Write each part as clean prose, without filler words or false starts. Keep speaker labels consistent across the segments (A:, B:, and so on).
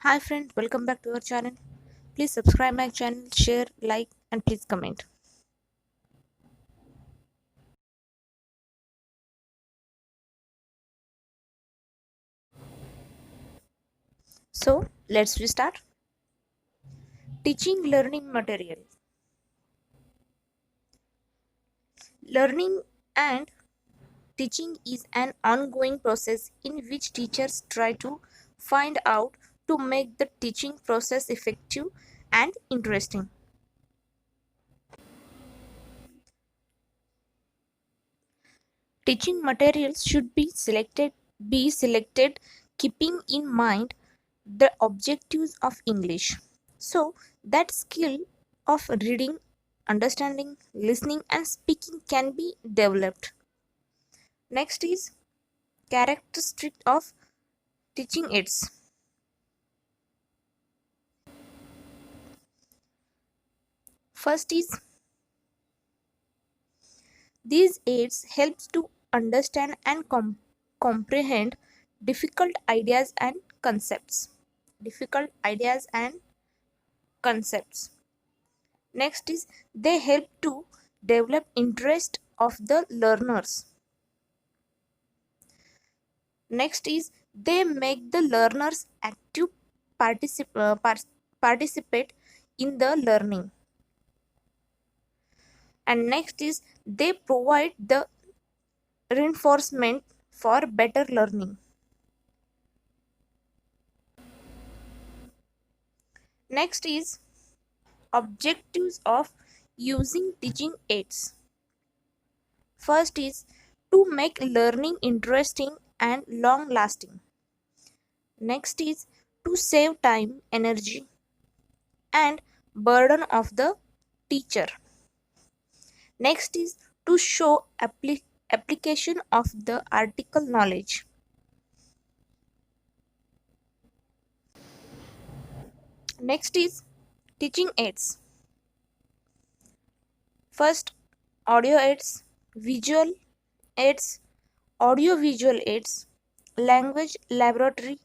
A: Hi friend, welcome back to our channel. Please subscribe my channel, share, like and please comment. So let's restart. Teaching learning material. Learning and teaching is an ongoing process in which teachers try to find out to make the teaching process effective and interesting. Teaching materials should be selected keeping in mind the objectives of English. So that skill of reading, understanding, listening and speaking can be developed. Next is characteristic of teaching aids. First is these aids helps to understand and comprehend difficult ideas and concepts. Difficult ideas and concepts. Next is they help to develop interest of the learners. Next is they make the learners active participate in the learning. And next is they provide the reinforcement for better learning. Next is objectives of using teaching aids. First is to make learning interesting and long lasting. Next is to save time, energy, and burden of the teacher. Next is to show application of the article knowledge. Next is teaching aids. First, audio aids, visual aids, audio visual aids, language laboratory,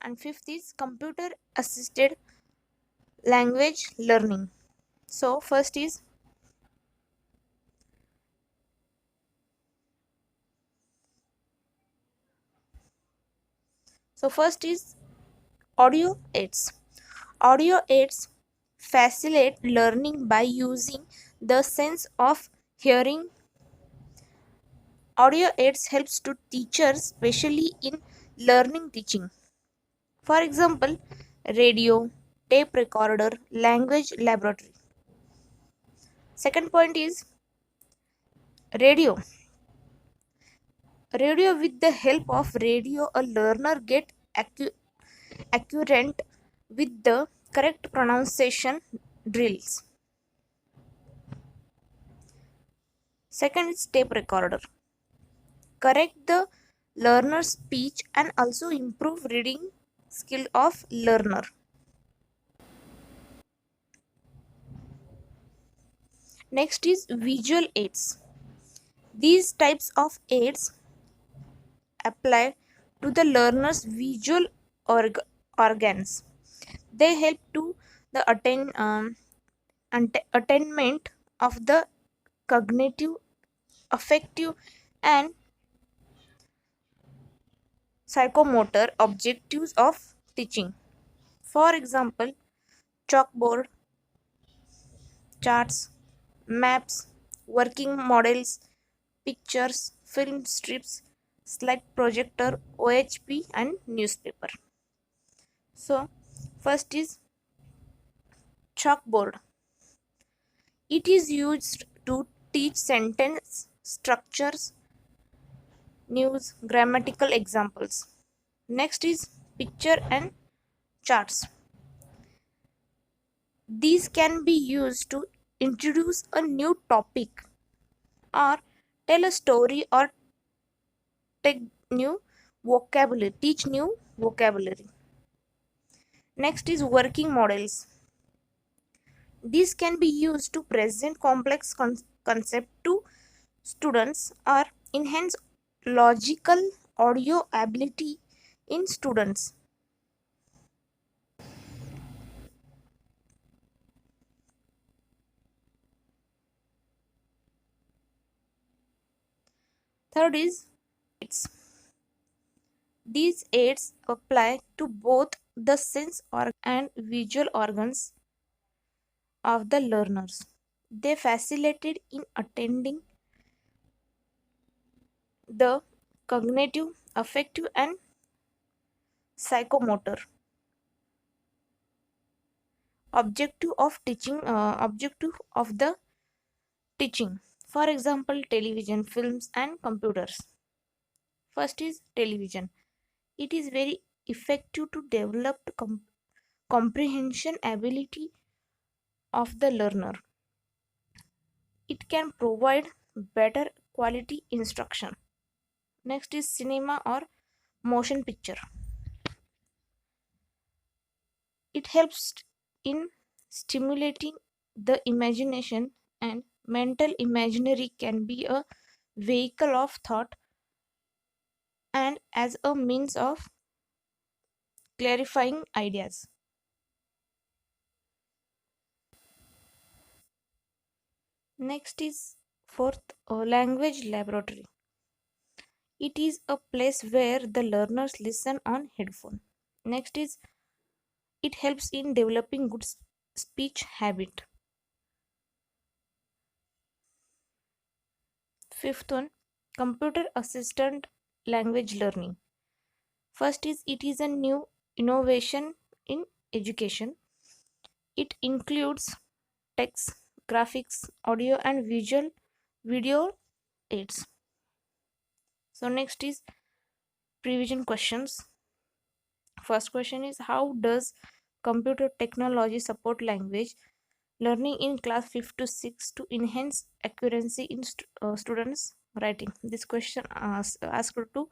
A: and fifth is computer assisted language learning. So first is audio aids. Audio aids facilitate learning by using the sense of hearing. Audio aids helps to teachers especially in learning teaching. For example, radio, tape recorder, language laboratory. Second point is radio. Radio, with the help of radio a learner get accurate with the correct pronunciation drills. Second is tape recorder. Correct the learner's speech and also improve reading skill of learner. Next is visual aids. These types of aids apply to the learner's visual organs. They help to the attainment of the cognitive, affective, and psychomotor objectives of teaching. For example, chalkboard, charts, maps, working models, pictures, film strips, slide projector, OHP, and newspaper. So, first is chalkboard. It is used to teach sentence structures, news, grammatical examples. Next is picture and charts. These can be used to introduce a new topic or tell a story or take new teach new vocabulary. Next is working models. These can be used to present complex concept to students or enhance logical audio ability in students. Third is aids. These aids apply to both the sense and visual organs of the learners. They facilitate in attending the cognitive, affective, and psychomotor objective of the teaching. For example, television, films, and computers. First is television. It is very effective to develop comprehension ability of the learner. It can provide better quality instruction. Next is cinema or motion picture. It helps in stimulating the imagination, and mental imaginary can be a vehicle of thought and as a means of clarifying ideas. Next is fourth, language laboratory. It is a place where the learners listen on headphone. Next is it helps in developing good speech habit. Fifth one, computer assistant language learning. First is it is a new innovation in education. It includes text, graphics, audio, and visual video aids. So next is prevision questions. First question is how does computer technology support language learning in class 5 to 6 to enhance accuracy in students writing? This question asked to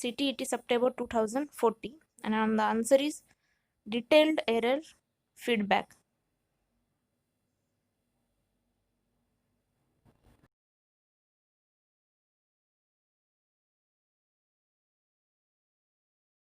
A: CTET September 2014, and the answer is detailed error feedback.